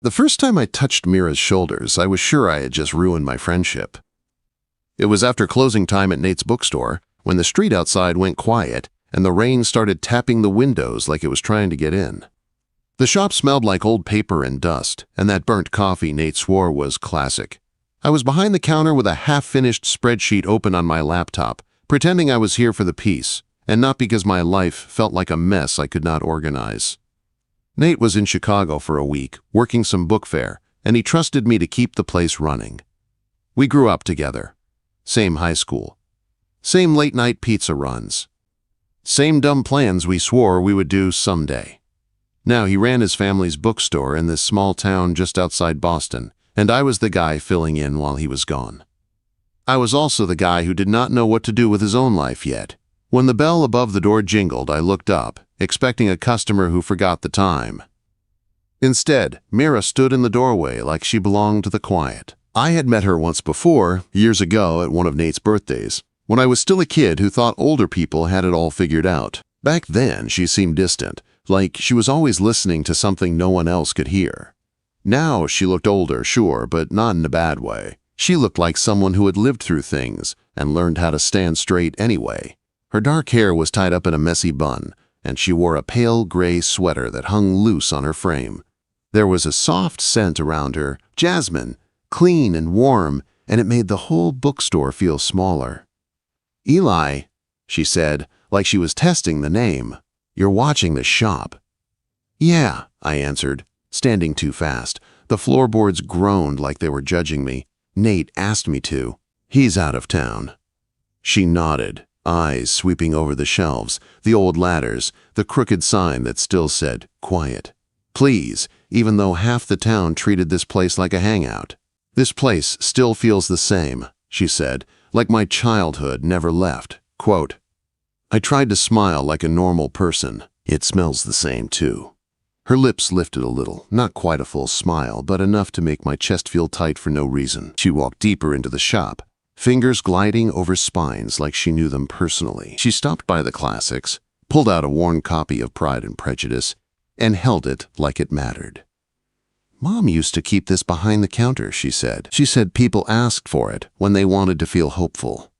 The first time I touched Mira's shoulders, I was sure I had just ruined my friendship. It was after closing time at Nate's bookstore, when the street outside went quiet and the rain started tapping the windows like it was trying to get in. The shop smelled like old paper and dust, and that burnt coffee Nate swore was classic. I was behind the counter with a half-finished spreadsheet open on my laptop, pretending I was here for the peace, and not because my life felt like a mess I could not organize. Nate was in Chicago for a week, working some book fair, and he trusted me to keep the place running. We grew up together. Same high school. Same late-night pizza runs. Same dumb plans we swore we would do someday. Now he ran his family's bookstore in this small town just outside Boston, and I was the guy filling in while he was gone. I was also the guy who did not know what to do with his own life yet. When the bell above the door jingled, I looked up, expecting a customer who forgot the time. Instead, Mira stood in the doorway like she belonged to the quiet. I had met her once before, years ago at one of Nate's birthdays, when I was still a kid who thought older people had it all figured out. Back then, she seemed distant, like she was always listening to something no one else could hear. Now she looked older, sure, but not in a bad way. She looked like someone who had lived through things and learned how to stand straight anyway. Her dark hair was tied up in a messy bun, and she wore a pale gray sweater that hung loose on her frame. There was a soft scent around her, jasmine, clean and warm, and it made the whole bookstore feel smaller. "Eli," she said, like she was testing the name. "You're watching the shop." "Yeah," I answered, standing too fast. The floorboards groaned like they were judging me. "Nate asked me to. He's out of town." She nodded, eyes sweeping over the shelves, the old ladders, the crooked sign that still said, "Quiet. Please," even though half the town treated this place like a hangout. "This place still feels the same," she said, "like my childhood never left." Quote, I tried to smile like a normal person. "It smells the same, too." Her lips lifted a little, not quite a full smile, but enough to make my chest feel tight for no reason. She walked deeper into the shop, fingers gliding over spines like she knew them personally. She stopped by the classics, pulled out a worn copy of Pride and Prejudice, and held it like it mattered. "Mom used to keep this behind the counter," she said. "She said people asked for it when they wanted to feel hopeful."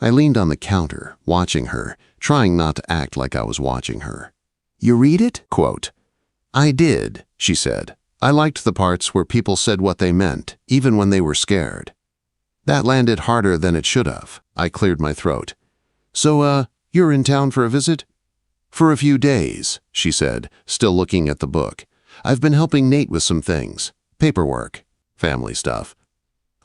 I leaned on the counter, watching her, trying not to act like I was watching her. "You read it?" Quote, "I did," she said. "I liked the parts where people said what they meant, even when they were scared." That landed harder than it should have. I cleared my throat. "So, you're in town for a visit?" "For a few days," she said, still looking at the book. "I've been helping Nate with some things. Paperwork. Family stuff."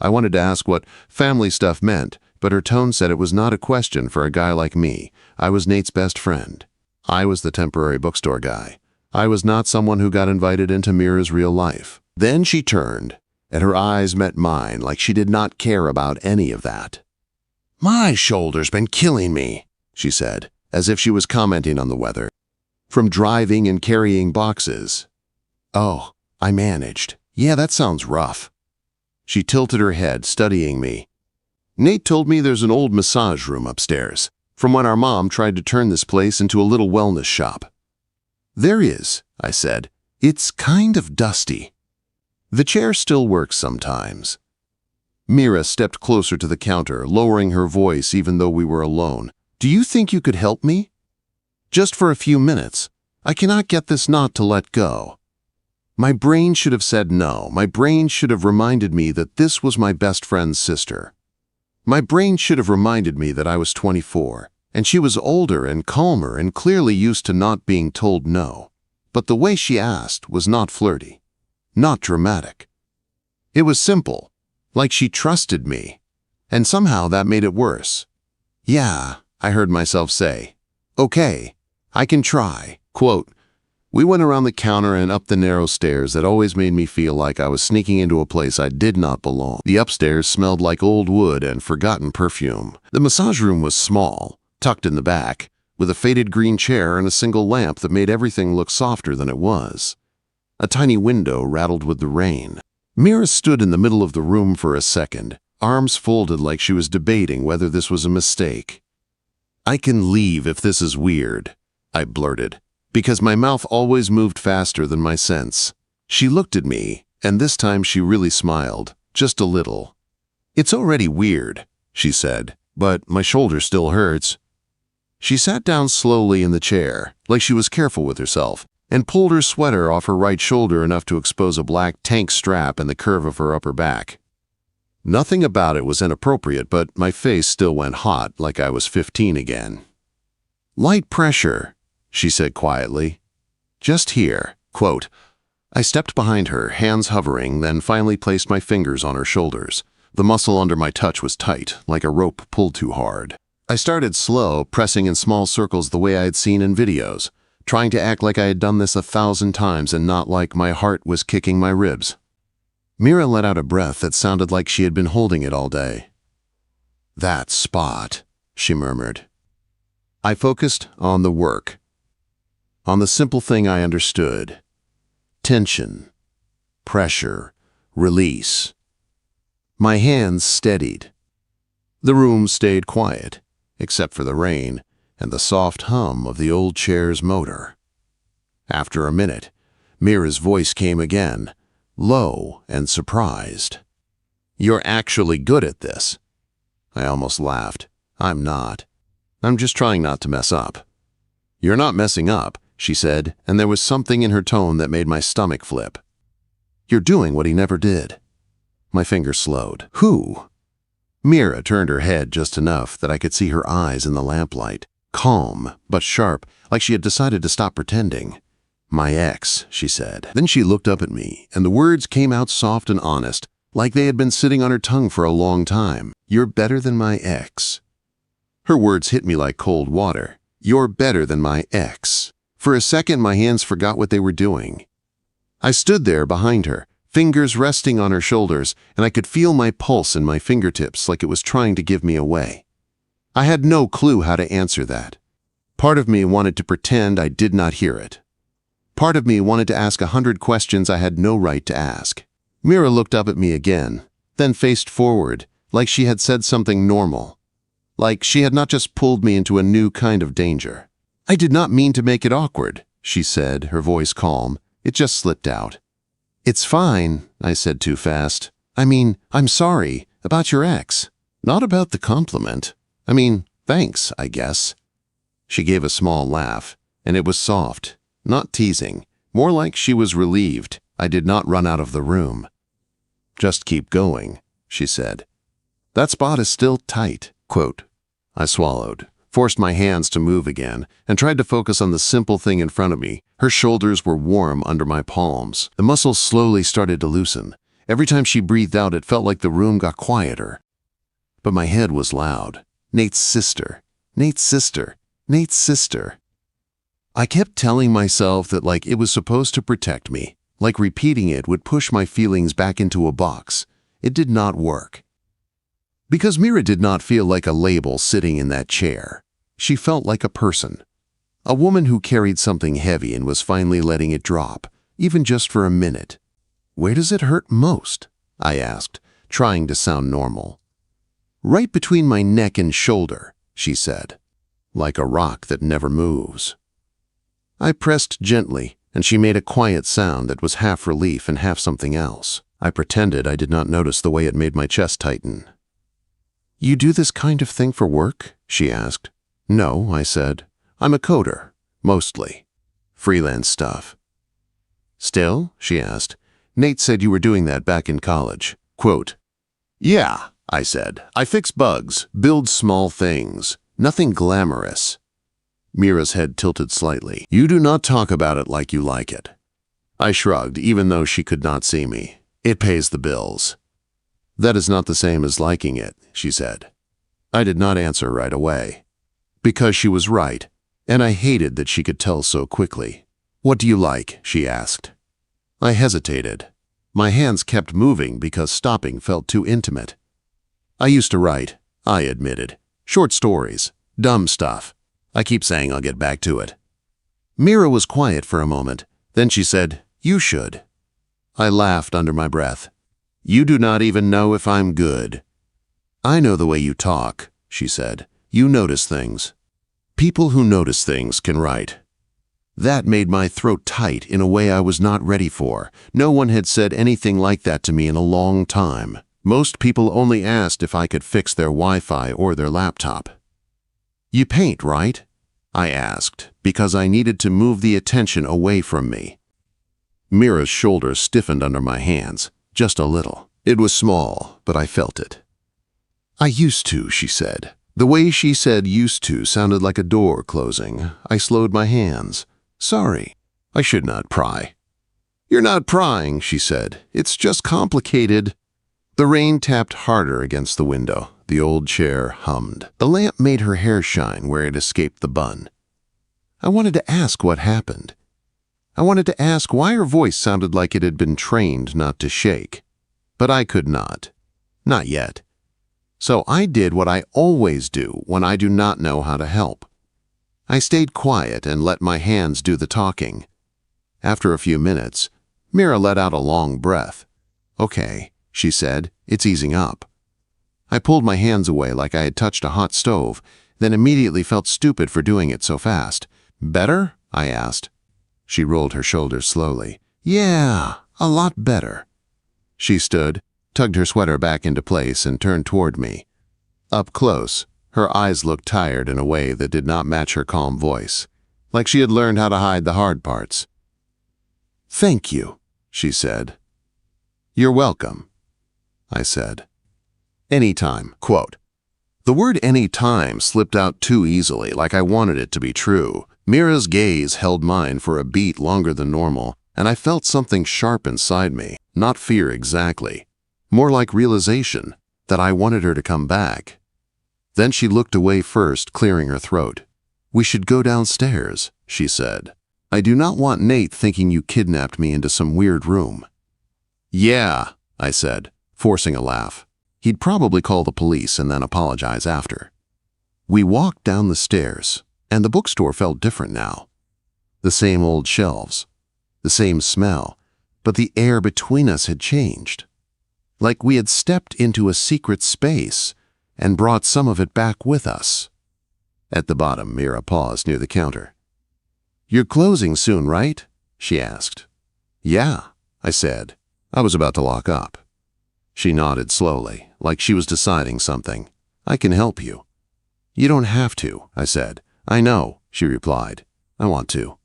I wanted to ask what family stuff meant, but her tone said it was not a question for a guy like me. I was Nate's best friend. I was the temporary bookstore guy. I was not someone who got invited into Mira's real life. Then she turned, and her eyes met mine like she did not care about any of that. "My shoulder's been killing me," she said, as if she was commenting on the weather. "From driving and carrying boxes." "Oh," I managed. "Yeah, that sounds rough." She tilted her head, studying me. "Nate told me there's an old massage room upstairs, from when our mom tried to turn this place into a little wellness shop." "There is," I said. "It's kind of dusty." "The chair still works sometimes." Mira stepped closer to the counter, lowering her voice even though we were alone. "Do you think you could help me? Just for a few minutes. I cannot get this knot to let go." My brain should have said no. My brain should have reminded me that this was my best friend's sister. My brain should have reminded me that I was 24, and she was older and calmer and clearly used to not being told no. But the way she asked was not flirty, not dramatic. It was simple, like she trusted me, and somehow that made it worse. "Yeah," I heard myself say. "Okay, I can try." Quote, we went around the counter and up the narrow stairs that always made me feel like I was sneaking into a place I did not belong. The upstairs smelled like old wood and forgotten perfume. The massage room was small, tucked in the back, with a faded green chair and a single lamp that made everything look softer than it was. A tiny window rattled with the rain. Mira stood in the middle of the room for a second, arms folded like she was debating whether this was a mistake. "I can leave if this is weird," I blurted, because my mouth always moved faster than my sense. She looked at me, And this time she really smiled, just a little. "It's already weird," she said, "but my shoulder still hurts." She sat down slowly in the chair, like she was careful with herself, and pulled her sweater off her right shoulder enough to expose a black tank strap and the curve of her upper back. Nothing about it was inappropriate, but my face still went hot like I was 15 again. "Light pressure," she said quietly. "Just here." Quote, I stepped behind her, hands hovering, then finally placed my fingers on her shoulders. The muscle under my touch was tight, like a rope pulled too hard. I started slow, pressing in small circles the way I had seen in videos, trying to act like I had done this 1,000 times and not like my heart was kicking my ribs. Mira let out a breath that sounded like she had been holding it all day. "That spot," she murmured. I focused on the work, on the simple thing I understood. Tension, pressure, release. My hands steadied. The room stayed quiet, except for the rain and the soft hum of the old chair's motor. After a minute, Mira's voice came again, low and surprised. "You're actually good at this." I almost laughed. "I'm not. I'm just trying not to mess up." "You're not messing up," she said, and there was something in her tone that made my stomach flip. "You're doing what he never did." My finger slowed. "Who?" Mira turned her head just enough that I could see her eyes in the lamplight, calm but sharp, like she had decided to stop pretending. "My ex," she said. Then she looked up at me, and the words came out soft and honest, like they had been sitting on her tongue for a long time. "You're better than my ex." Her words hit me like cold water. "You're better than my ex." For a second, my hands forgot what they were doing. I stood there behind her, fingers resting on her shoulders, and I could feel my pulse in my fingertips like it was trying to give me away. I had no clue how to answer that. Part of me wanted to pretend I did not hear it. Part of me wanted to ask 100 questions I had no right to ask. Mira looked up at me again, then faced forward, like she had said something normal. Like she had not just pulled me into a new kind of danger. "I did not mean to make it awkward," she said, her voice calm. It just slipped out. "It's fine," I said too fast. I'm sorry, about your ex. Not about the compliment. Thanks, I guess." She gave a small laugh, and it was soft, not teasing, more like she was relieved I did not run out of the room. "Just keep going," she said. "That spot is still tight." Quote. I swallowed, forced my hands to move again, and tried to focus on the simple thing in front of me. Her shoulders were warm under my palms. The muscles slowly started to loosen. Every time she breathed out, it felt like the room got quieter. But my head was loud. "Nate's sister. Nate's sister. Nate's sister." I kept telling myself that like it was supposed to protect me, like repeating it would push my feelings back into a box. It did not work. Because Mira did not feel like a label sitting in that chair. She felt like a person. A woman who carried something heavy and was finally letting it drop, even just for a minute. "Where does it hurt most?" I asked, trying to sound normal. "Right between my neck and shoulder," she said. "Like a rock that never moves." I pressed gently, and she made a quiet sound that was half relief and half something else. I pretended I did not notice the way it made my chest tighten. "You do this kind of thing for work?" she asked. "No," I said. "I'm a coder, mostly. Freelance stuff." "Still?" she asked. "Nate said you were doing that back in college." Quote. "Yeah," I said. "I fix bugs, build small things. Nothing glamorous." Mira's head tilted slightly. "You do not talk about it like you like it." I shrugged, even though she could not see me. "It pays the bills." "That is not the same as liking it," she said. I did not answer right away. Because she was right, and I hated that she could tell so quickly. "What do you like?" she asked. I hesitated. My hands kept moving because stopping felt too intimate. "I used to write," I admitted. "Short stories, dumb stuff. I keep saying I'll get back to it." Mira was quiet for a moment. Then she said, "You should." I laughed under my breath. "You do not even know if I'm good." "I know the way you talk," she said. "You notice things. People who notice things can write." That made my throat tight in a way I was not ready for. No one had said anything like that to me in a long time. Most people only asked if I could fix their Wi-Fi or their laptop. "You paint, right?" I asked, because I needed to move the attention away from me. Mira's shoulders stiffened under my hands, just a little. It was small, but I felt it. "I used to," she said. The way she said "used to" sounded like a door closing. I slowed my hands. "Sorry. I should not pry." "You're not prying," she said. "It's just complicated." The rain tapped harder against the window. The old chair hummed. The lamp made her hair shine where it escaped the bun. I wanted to ask what happened. I wanted to ask why her voice sounded like it had been trained not to shake. But I could not. Not yet. So I did what I always do when I do not know how to help. I stayed quiet and let my hands do the talking. After a few minutes, Mira let out a long breath. "Okay," she said, "it's easing up." I pulled my hands away like I had touched a hot stove, then immediately felt stupid for doing it so fast. "Better?" I asked. She rolled her shoulders slowly. "Yeah, a lot better." She stood, tugged her sweater back into place, and turned toward me. Up close, her eyes looked tired in a way that did not match her calm voice, like she had learned how to hide the hard parts. "Thank you," she said. "You're welcome," I said. "Anytime." Quote. The word "anytime" slipped out too easily, like I wanted it to be true. Mira's gaze held mine for a beat longer than normal, and I felt something sharp inside me. Not fear exactly. More like realization that I wanted her to come back. Then she looked away first, clearing her throat. "We should go downstairs," she said. "I do not want Nate thinking you kidnapped me into some weird room." "Yeah," I said, forcing a laugh. He'd probably call the police and then apologize after. We walked down the stairs, and the bookstore felt different now. The same old shelves, the same smell, but the air between us had changed. Like we had stepped into a secret space and brought some of it back with us. At the bottom, Mira paused near the counter. "You're closing soon, right?" she asked. "Yeah," I said. I was about to lock up. She nodded slowly, like she was deciding something. "I can help you." "You don't have to," I said. "I know," she replied. "I want to."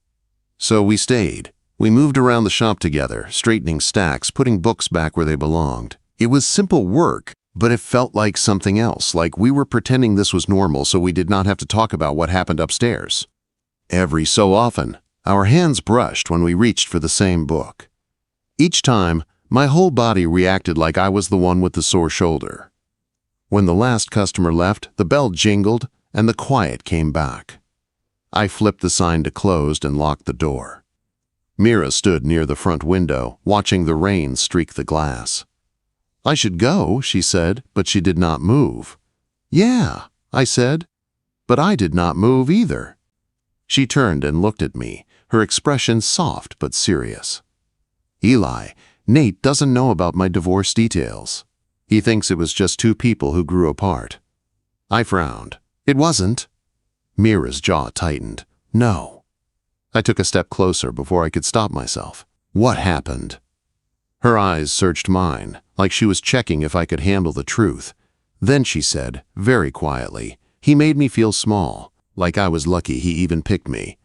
So we stayed. We moved around the shop together, straightening stacks, putting books back where they belonged. It was simple work, but it felt like something else, like we were pretending this was normal so we did not have to talk about what happened upstairs. Every so often, our hands brushed when we reached for the same book. Each time, my whole body reacted like I was the one with the sore shoulder. When the last customer left, the bell jingled and the quiet came back. I flipped the sign to closed and locked the door. Mira stood near the front window, watching the rain streak the glass. "I should go," she said, but she did not move. "Yeah," I said, but I did not move either. She turned and looked at me, her expression soft but serious. "Eli, Nate doesn't know about my divorce details. He thinks it was just two people who grew apart." I frowned. "It wasn't." Mira's jaw tightened. "No." I took a step closer before I could stop myself. "What happened?" Her eyes searched mine, like she was checking if I could handle the truth. Then she said, very quietly, "He made me feel small, like I was lucky he even picked me."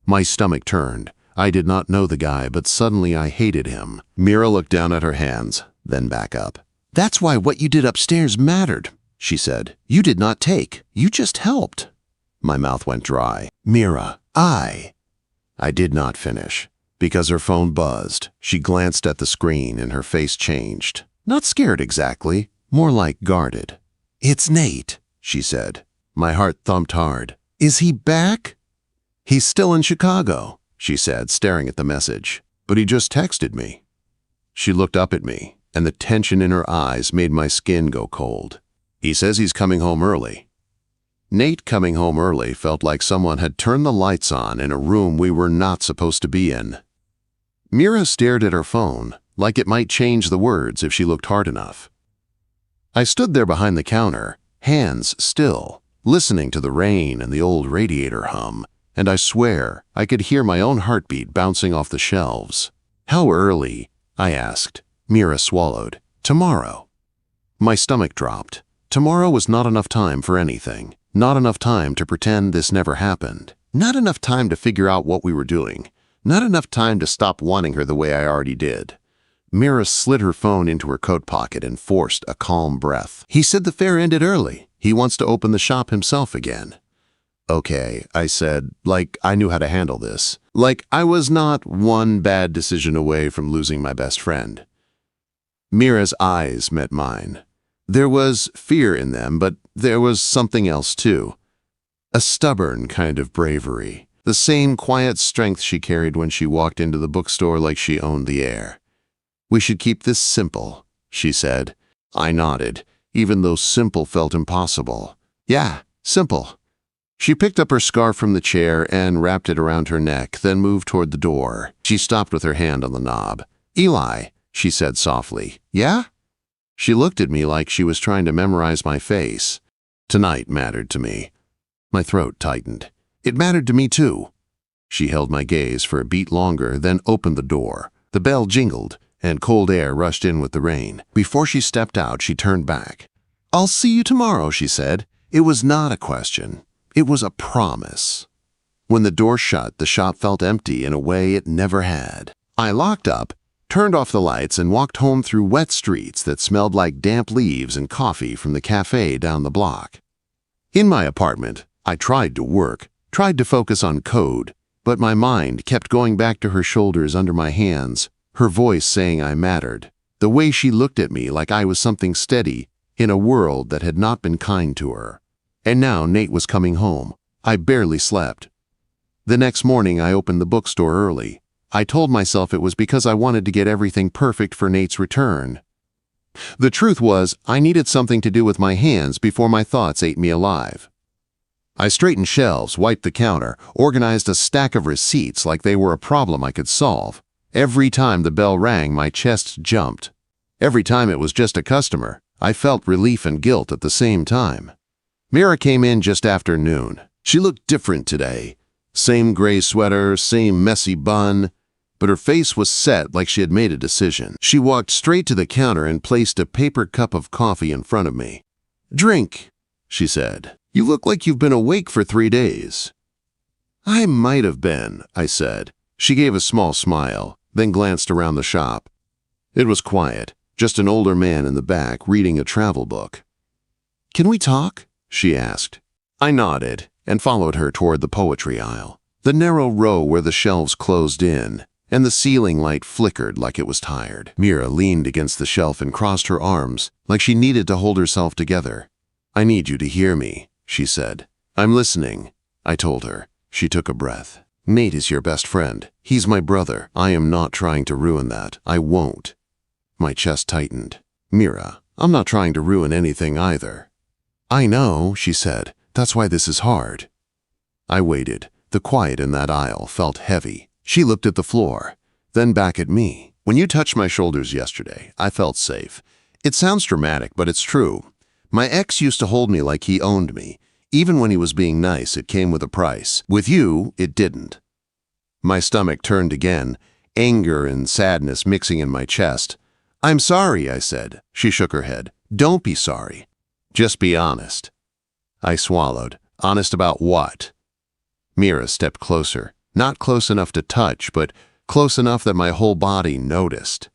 My stomach turned. I did not know the guy, but suddenly I hated him. Mira looked down at her hands, then back up. "That's why what you did upstairs mattered," she said. "You did not take. You just helped." My mouth went dry. "Mira, I did not finish, because her phone buzzed. She glanced at the screen and her face changed. Not scared exactly, more like guarded. "It's Nate," she said. My heart thumped hard. "Is he back?" "He's still in Chicago," she said, staring at the message. "But he just texted me." She looked up at me, and the tension in her eyes made my skin go cold. "He says he's coming home early." Nate coming home early felt like someone had turned the lights on in a room we were not supposed to be in. Mira stared at her phone, like it might change the words if she looked hard enough. I stood there behind the counter, hands still, listening to the rain and the old radiator hum. and I swear I could hear my own heartbeat bouncing off the shelves. "How early?" I asked. Mira swallowed. "Tomorrow." My stomach dropped. Tomorrow was not enough time for anything. Not enough time to pretend this never happened. Not enough time to figure out what we were doing. Not enough time to stop wanting her the way I already did. Mira slid her phone into her coat pocket and forced a calm breath. "He said the fair ended early. He wants to open the shop himself again." "Okay," I said, like I knew how to handle this. Like I was not one bad decision away from losing my best friend. Mira's eyes met mine. There was fear in them, but there was something else too. A stubborn kind of bravery. The same quiet strength she carried when she walked into the bookstore like she owned the air. "We should keep this simple," she said. I nodded, even though simple felt impossible. "Yeah, simple." She picked up her scarf from the chair and wrapped it around her neck, then moved toward the door. She stopped with her hand on the knob. "Eli," she said softly. "Yeah?" She looked at me like she was trying to memorize my face. Tonight mattered to me. My throat tightened. It mattered to me too. She held my gaze for a beat longer, then opened the door. The bell jingled, and cold air rushed in with the rain. Before she stepped out, she turned back. "I'll see you tomorrow," she said. It was not a question. It was a promise. When the door shut, the shop felt empty in a way it never had. I locked up, turned off the lights, and walked home through wet streets that smelled like damp leaves and coffee from the cafe down the block. In my apartment, I tried to work, tried to focus on code, but my mind kept going back to her shoulders under my hands, her voice saying I mattered, the way she looked at me like I was something steady in a world that had not been kind to her. And now Nate was coming home. I barely slept. The next morning, I opened the bookstore early. I told myself it was because I wanted to get everything perfect for Nate's return. The truth was, I needed something to do with my hands before my thoughts ate me alive. I straightened shelves, wiped the counter, organized a stack of receipts like they were a problem I could solve. Every time the bell rang, my chest jumped. Every time it was just a customer, I felt relief and guilt at the same time. Mira came in just after noon. She looked different today. Same gray sweater, same messy bun, but her face was set like she had made a decision. She walked straight to the counter and placed a paper cup of coffee in front of me. "Drink," she said. "You look like you've been awake for 3 days." "I might have been," I said. She gave a small smile, then glanced around the shop. It was quiet, just an older man in the back reading a travel book. "Can we talk?" she asked. I nodded and followed her toward the poetry aisle, the narrow row where the shelves closed in, and the ceiling light flickered like it was tired. Mira leaned against the shelf and crossed her arms like she needed to hold herself together. "I need you to hear me," she said. "I'm listening," I told her. She took a breath. "Nate is your best friend. He's my brother. I am not trying to ruin that. I won't." My chest tightened. "Mira, I'm not trying to ruin anything either." "I know," she said. "That's why this is hard." I waited. The quiet in that aisle felt heavy. She looked at the floor, then back at me. "When you touched my shoulders yesterday, I felt safe. It sounds dramatic, but it's true. My ex used to hold me like he owned me. Even when he was being nice, it came with a price. With you, it didn't." My stomach turned again, anger and sadness mixing in my chest. "I'm sorry," I said. She shook her head. "Don't be sorry. Just be honest." I swallowed. "Honest about what?" Mira stepped closer. Not close enough to touch, but close enough that my whole body noticed.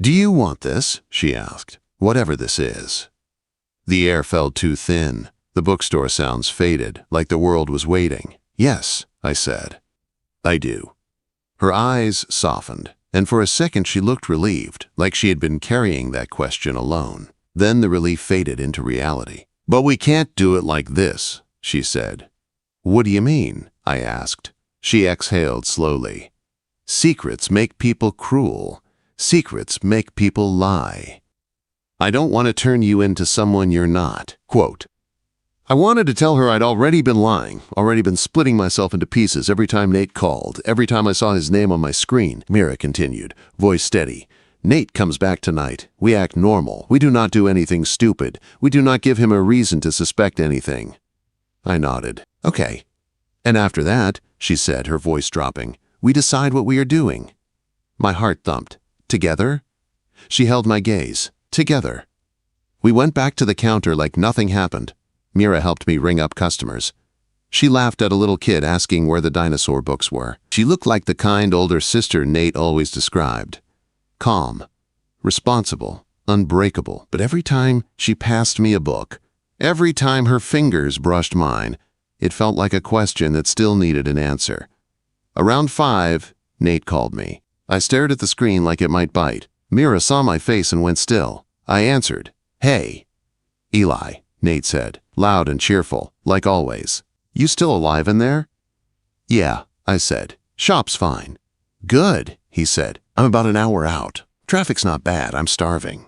"Do you want this?" she asked. "Whatever this is." The air felt too thin. The bookstore sounds faded, like the world was waiting. "Yes," I said. "I do." Her eyes softened, and for a second she looked relieved, like she had been carrying that question alone. Then the relief faded into reality. "But we can't do it like this," she said. "What do you mean?" I asked. She exhaled slowly. "Secrets make people cruel. Secrets make people lie. I don't want to turn you into someone you're not." Quote. I wanted to tell her I'd already been lying, already been splitting myself into pieces every time Nate called, every time I saw his name on my screen. Mira continued, voice steady. "Nate comes back tonight. We act normal. We do not do anything stupid. We do not give him a reason to suspect anything." I nodded. "Okay." And after that, she said, her voice dropping, we decide what we are doing. My heart thumped. Together? She held my gaze. Together. We went back to the counter like nothing happened. Mira helped me ring up customers. She laughed at a little kid asking where the dinosaur books were. She looked like the kind older sister Nate always described. Calm, responsible, unbreakable. But every time she passed me a book, every time her fingers brushed mine, it felt like a question that still needed an answer. Around 5, Nate called me. I stared at the screen like it might bite. Mira saw my face and went still. I answered, "Hey." "Eli," Nate said, loud and cheerful, like always. "You still alive in there?" "Yeah," I said. "Shop's fine." "Good," he said. "I'm about an hour out. Traffic's not bad. I'm starving."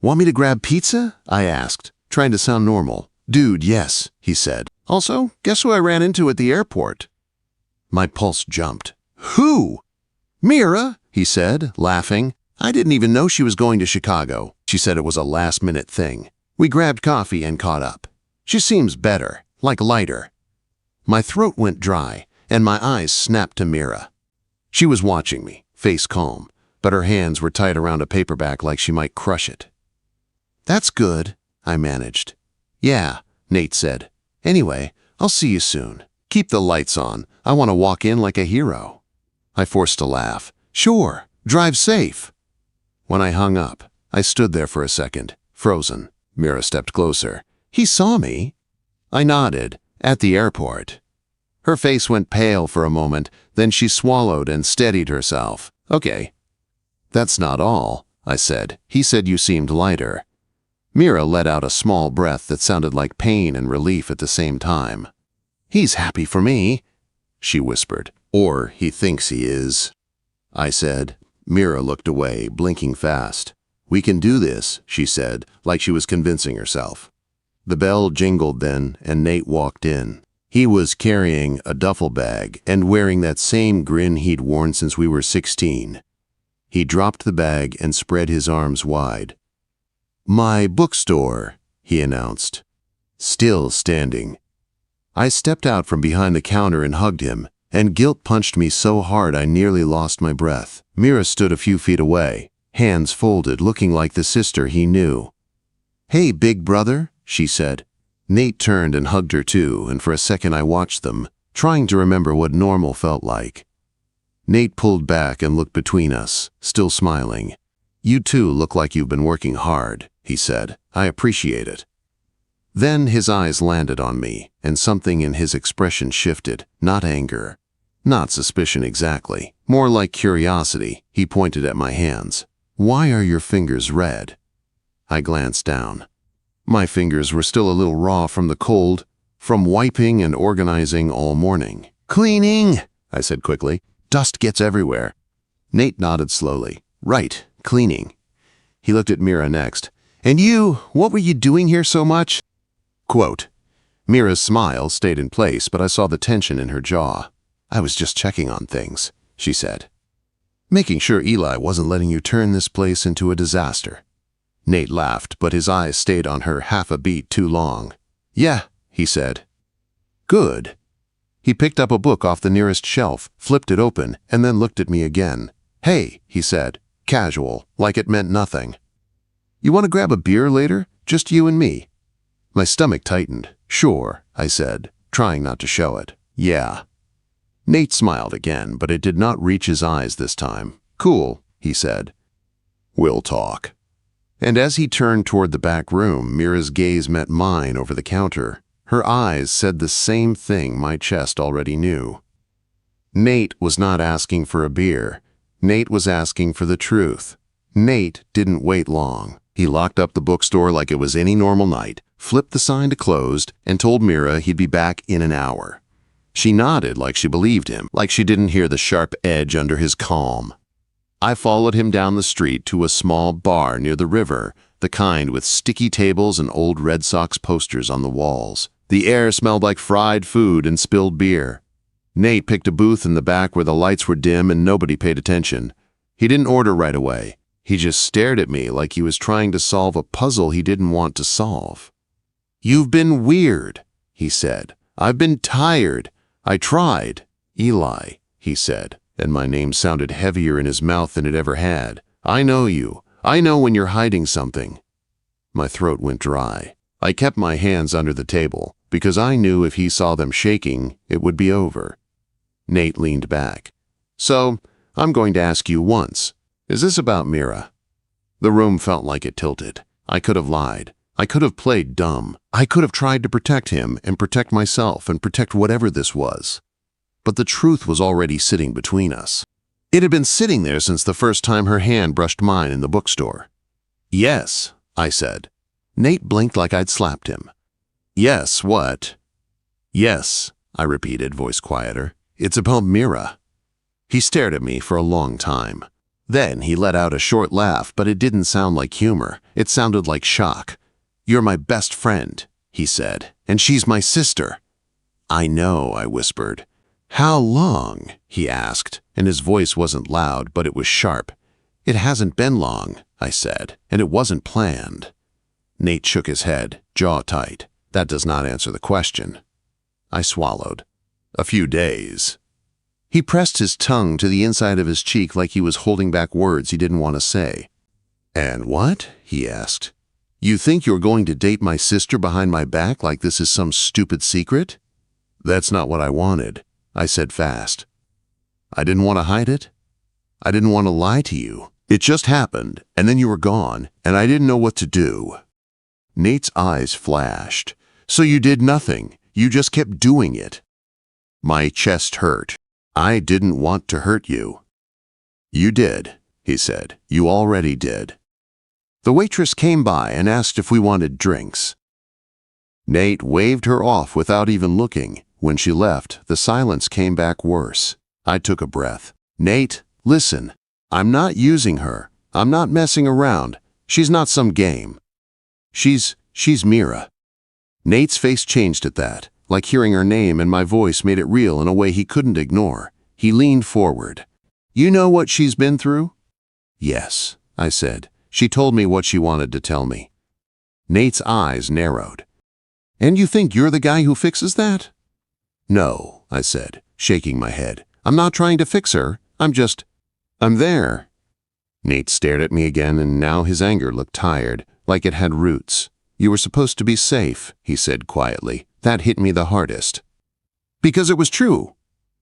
"Want me to grab pizza?" I asked, trying to sound normal. "Dude, yes," he said. "Also, guess who I ran into at the airport?" My pulse jumped. "Who?" "Mira," he said, laughing. "I didn't even know she was going to Chicago. She said it was a last-minute thing. We grabbed coffee and caught up. She seems better, like lighter." My throat went dry, and my eyes snapped to Mira. She was watching me, face calm, but her hands were tight around a paperback like she might crush it. "That's good," I managed. "Yeah," Nate said. "Anyway, I'll see you soon. Keep the lights on. I want to walk in like a hero." I forced a laugh. "Sure, drive safe." When I hung up, I stood there for a second, frozen. Mira stepped closer. "He saw me." I nodded. "At the airport." Her face went pale for a moment, then she swallowed and steadied herself. "Okay." "That's not all," I said. "He said you seemed lighter." Mira let out a small breath that sounded like pain and relief at the same time. "He's happy for me," she whispered. "Or he thinks he is," I said. Mira looked away, blinking fast. "We can do this," she said, like she was convincing herself. The bell jingled then, and Nate walked in. He was carrying a duffel bag and wearing that same grin he'd worn since we were 16. He dropped the bag and spread his arms wide. "My bookstore," he announced, still standing. I stepped out from behind the counter and hugged him, and guilt punched me so hard I nearly lost my breath. Mira stood a few feet away, hands folded, looking like the sister he knew. "Hey, big brother," she said. Nate turned and hugged her too, and for a second I watched them, trying to remember what normal felt like. Nate pulled back and looked between us, still smiling. "You two look like you've been working hard," he said. "I appreciate it." Then his eyes landed on me, and something in his expression shifted, not anger, not suspicion exactly, more like curiosity. He pointed at my hands. "Why are your fingers red?" I glanced down. My fingers were still a little raw from the cold, from wiping and organizing all morning. "Cleaning," I said quickly. "Dust gets everywhere." Nate nodded slowly. "Right, cleaning." He looked at Mira next. "And you, what were you doing here so much?" Quote. Mira's smile stayed in place, but I saw the tension in her jaw. "I was just checking on things," she said. "Making sure Eli wasn't letting you turn this place into a disaster." Nate laughed, but his eyes stayed on her half a beat too long. "Yeah," he said. "Good." He picked up a book off the nearest shelf, flipped it open, and then looked at me again. "Hey," he said, casual, like it meant nothing. "You want to grab a beer later? Just you and me?" My stomach tightened. "Sure," I said, trying not to show it. "Yeah." Nate smiled again, but it did not reach his eyes this time. "Cool," he said. "We'll talk." And as he turned toward the back room, Mira's gaze met mine over the counter. Her eyes said the same thing my chest already knew. Nate was not asking for a beer. Nate was asking for the truth. Nate didn't wait long. He locked up the bookstore like it was any normal night, flipped the sign to closed, and told Mira he'd be back in an hour. She nodded like she believed him, like she didn't hear the sharp edge under his calm. I followed him down the street to a small bar near the river, the kind with sticky tables and old Red Sox posters on the walls. The air smelled like fried food and spilled beer. Nate picked a booth in the back where the lights were dim and nobody paid attention. He didn't order right away. He just stared at me like he was trying to solve a puzzle he didn't want to solve. "You've been weird," he said. "I've been tired. I tried. Eli, he said, and my name sounded heavier in his mouth than it ever had. I know you. I know when you're hiding something. My throat went dry. I kept my hands under the table, because I knew if he saw them shaking, it would be over. Nate leaned back. So, I'm going to ask you once. Is this about Mira? The room felt like it tilted. I could have lied. I could have played dumb. I could have tried to protect him and protect myself and protect whatever this was. But the truth was already sitting between us. It had been sitting there since the first time her hand brushed mine in the bookstore. Yes, I said. Nate blinked like I'd slapped him. Yes, what? Yes, I repeated, voice quieter. It's about Mira. He stared at me for a long time. Then he let out a short laugh, but it didn't sound like humor. It sounded like shock. You're my best friend, he said, and she's my sister. I know, I whispered. How long? He asked, and his voice wasn't loud, but it was sharp. It hasn't been long, I said, and it wasn't planned. Nate shook his head, jaw tight. That does not answer the question. I swallowed. A few days. He pressed his tongue to the inside of his cheek like he was holding back words he didn't want to say. And what? He asked. You think you're going to date my sister behind my back like this is some stupid secret? That's not what I wanted, I said fast. I didn't want to hide it. I didn't want to lie to you. It just happened, and then you were gone, and I didn't know what to do. Nate's eyes flashed. So you did nothing. You just kept doing it. My chest hurt. I didn't want to hurt you. You did, he said. You already did. The waitress came by and asked if we wanted drinks. Nate waved her off without even looking. When she left, the silence came back worse. I took a breath. Nate, listen. I'm not using her. I'm not messing around. She's not some game. She's Mira. Nate's face changed at that, like hearing her name, and my voice made it real in a way he couldn't ignore. He leaned forward. You know what she's been through? Yes, I said. She told me what she wanted to tell me. Nate's eyes narrowed. And you think you're the guy who fixes that? No, I said, shaking my head. I'm not trying to fix her. I'm there. Nate stared at me again, and now his anger looked tired, like it had roots. You were supposed to be safe, he said quietly. That hit me the hardest. Because it was true.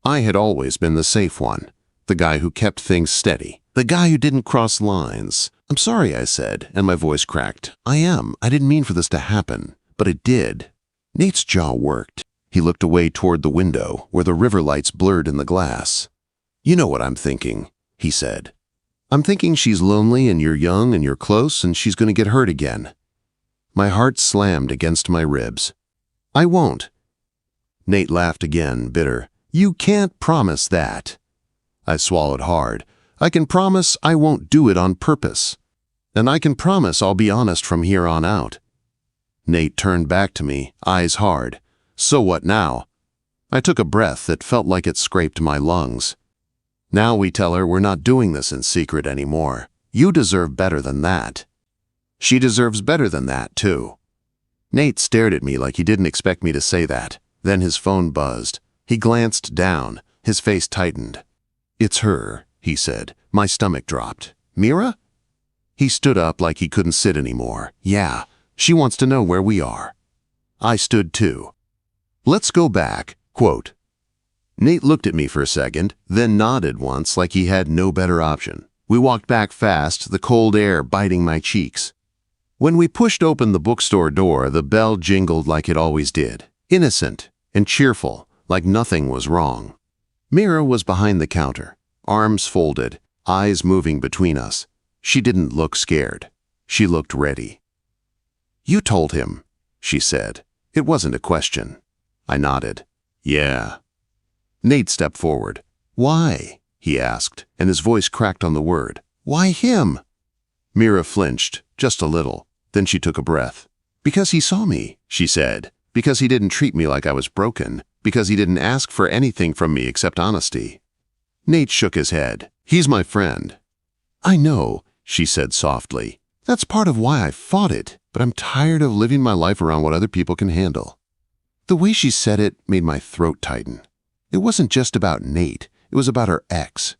I had always been the safe one, the guy who kept things steady, the guy who didn't cross lines. I'm sorry, I said, and my voice cracked. I didn't mean for this to happen, but it did. Nate's jaw worked. He looked away toward the window, where the river lights blurred in the glass. You know what I'm thinking, he said. I'm thinking she's lonely and you're young and you're close and she's going to get hurt again. My heart slammed against my ribs. I won't. Nate laughed again, bitter. You can't promise that. I swallowed hard. I can promise I won't do it on purpose. And I can promise I'll be honest from here on out. Nate turned back to me, eyes hard. So what now? I took a breath that felt like it scraped my lungs. Now we tell her we're not doing this in secret anymore. You deserve better than that. She deserves better than that, too. Nate stared at me like he didn't expect me to say that. Then his phone buzzed. He glanced down. His face tightened. It's her, he said. My stomach dropped. Mira? He stood up like he couldn't sit anymore. Yeah, she wants to know where we are. I stood too. Let's go back, quote. Nate looked at me for a second, then nodded once like he had no better option. We walked back fast, the cold air biting my cheeks. When we pushed open the bookstore door, the bell jingled like it always did, innocent and cheerful, like nothing was wrong. Mira was behind the counter, arms folded, eyes moving between us. She didn't look scared. She looked ready. You told him, she said. It wasn't a question. I nodded. Yeah. Nate stepped forward. Why? He asked, and his voice cracked on the word. Why him? Mira flinched, just a little. Then she took a breath. Because he saw me, she said. Because he didn't treat me like I was broken. Because he didn't ask for anything from me except honesty. Nate shook his head. He's my friend. I know, she said softly. That's part of why I fought it, but I'm tired of living my life around what other people can handle. The way she said it made my throat tighten. It wasn't just about Nate, it was about her ex.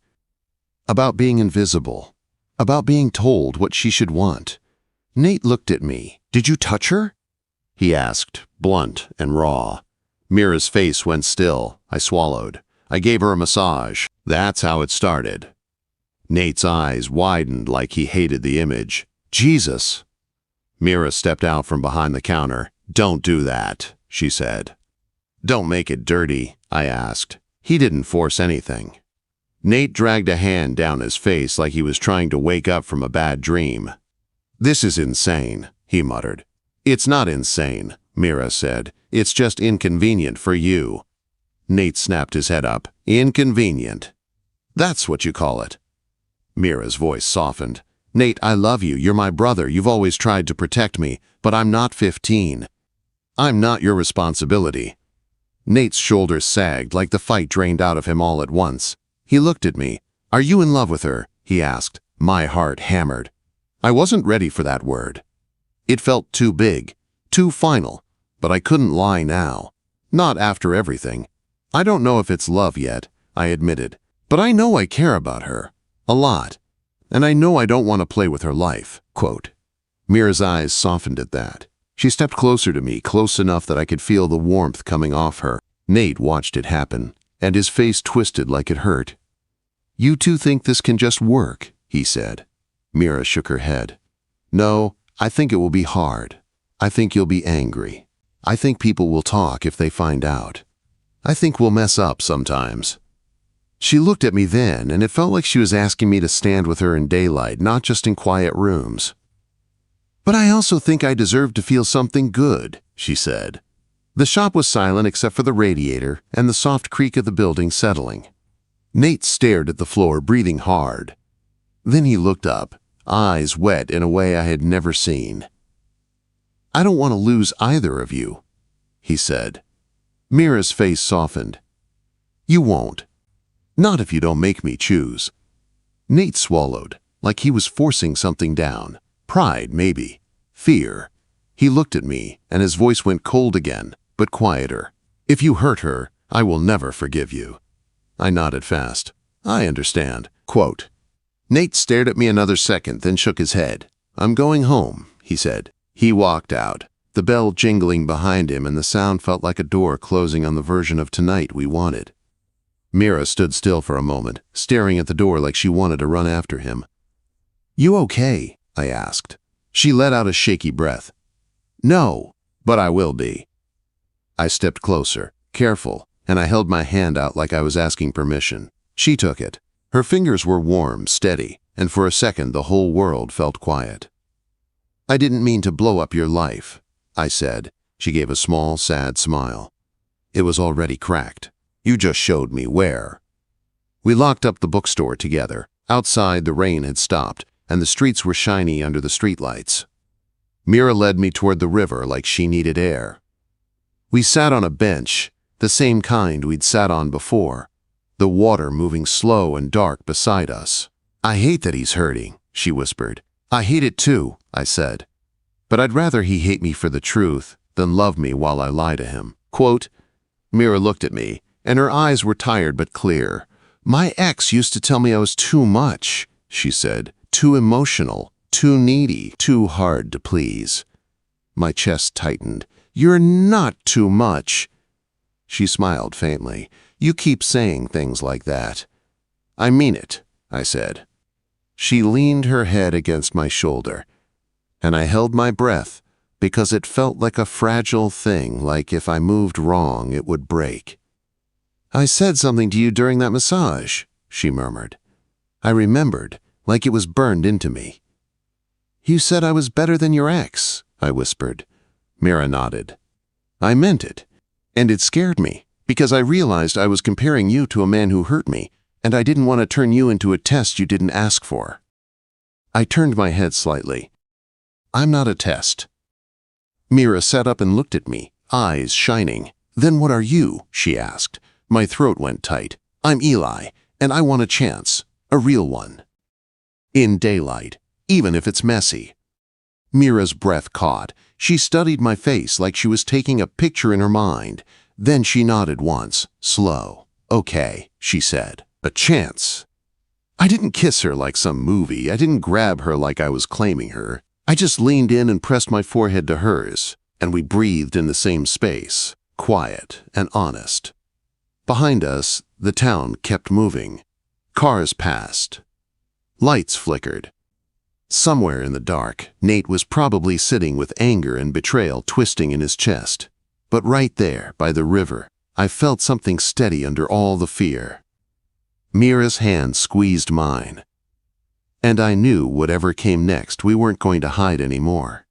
About being invisible. About being told what she should want. Nate looked at me. "Did you touch her?" he asked, blunt and raw. Mira's face went still. I swallowed. I gave her a massage. That's how it started. Nate's eyes widened like he hated the image. "Jesus!" Mira stepped out from behind the counter. "Don't do that," she said. "Don't make it dirty," I asked. He didn't force anything. Nate dragged a hand down his face like he was trying to wake up from a bad dream. "This is insane," he muttered. "It's not insane," Mira said. "It's just inconvenient for you." Nate snapped his head up. "Inconvenient. That's what you call it." Mira's voice softened. "Nate, I love you. You're my brother. You've always tried to protect me, but I'm not 15. I'm not your responsibility." Nate's shoulders sagged like the fight drained out of him all at once. He looked at me. "Are you in love with her?" he asked. My heart hammered. I wasn't ready for that word. It felt too big, too final, but I couldn't lie now. Not after everything. "I don't know if it's love yet," I admitted, "but I know I care about her. A lot. And I know I don't want to play with her life." Quote. Mira's eyes softened at that. She stepped closer to me, close enough that I could feel the warmth coming off her. Nate watched it happen, and his face twisted like it hurt. "You two think this can just work?" he said. Mira shook her head. "No, I think it will be hard. I think you'll be angry. I think people will talk if they find out. I think we'll mess up sometimes." She looked at me then, and it felt like she was asking me to stand with her in daylight, not just in quiet rooms. "But I also think I deserve to feel something good," she said. The shop was silent except for the radiator and the soft creak of the building settling. Nate stared at the floor, breathing hard. Then he looked up, eyes wet in a way I had never seen. "I don't want to lose either of you," he said. Mira's face softened. "You won't. Not if you don't make me choose." Nate swallowed, like he was forcing something down. Pride, maybe. Fear. He looked at me, and his voice went cold again, but quieter. "If you hurt her, I will never forgive you." I nodded fast. "I understand." Quote. Nate stared at me another second, then shook his head. "I'm going home," he said. He walked out, the bell jingling behind him, and the sound felt like a door closing on the version of tonight we wanted. Mira stood still for a moment, staring at the door like she wanted to run after him. "You okay?" I asked. She let out a shaky breath. "No, but I will be." I stepped closer, careful, and I held my hand out like I was asking permission. She took it. Her fingers were warm, steady, and for a second the whole world felt quiet. "I didn't mean to blow up your life," I said. She gave a small, sad smile. "It was already cracked. You just showed me where." We locked up the bookstore together. Outside, the rain had stopped, and the streets were shiny under the streetlights. Mira led me toward the river like she needed air. We sat on a bench, the same kind we'd sat on before, the water moving slow and dark beside us. "I hate that he's hurting," she whispered. "I hate it too," I said. "But I'd rather he hate me for the truth than love me while I lie to him." Quote. Mira looked at me, and her eyes were tired but clear. "My ex used to tell me I was too much," she said. "Too emotional, too needy, too hard to please." My chest tightened. "You're not too much." She smiled faintly. "You keep saying things like that." "I mean it," I said. She leaned her head against my shoulder, and I held my breath because it felt like a fragile thing, like if I moved wrong it would break. "I said something to you during that massage," she murmured. I remembered, like it was burned into me. "You said I was better than your ex," I whispered. Mira nodded. "I meant it, and it scared me, because I realized I was comparing you to a man who hurt me, and I didn't want to turn you into a test you didn't ask for." I turned my head slightly. "I'm not a test." Mira sat up and looked at me, eyes shining. "Then what are you?" she asked. My throat went tight. "I'm Eli, and I want a chance, a real one. In daylight, even if it's messy." Mira's breath caught. She studied my face like she was taking a picture in her mind. Then she nodded once, slow. "Okay," she said. "A chance." I didn't kiss her like some movie. I didn't grab her like I was claiming her. I just leaned in and pressed my forehead to hers, and we breathed in the same space, quiet and honest. Behind us, the town kept moving. Cars passed. Lights flickered. Somewhere in the dark, Nate was probably sitting with anger and betrayal twisting in his chest. But right there, by the river, I felt something steady under all the fear. Mira's hand squeezed mine. And I knew whatever came next, we weren't going to hide anymore.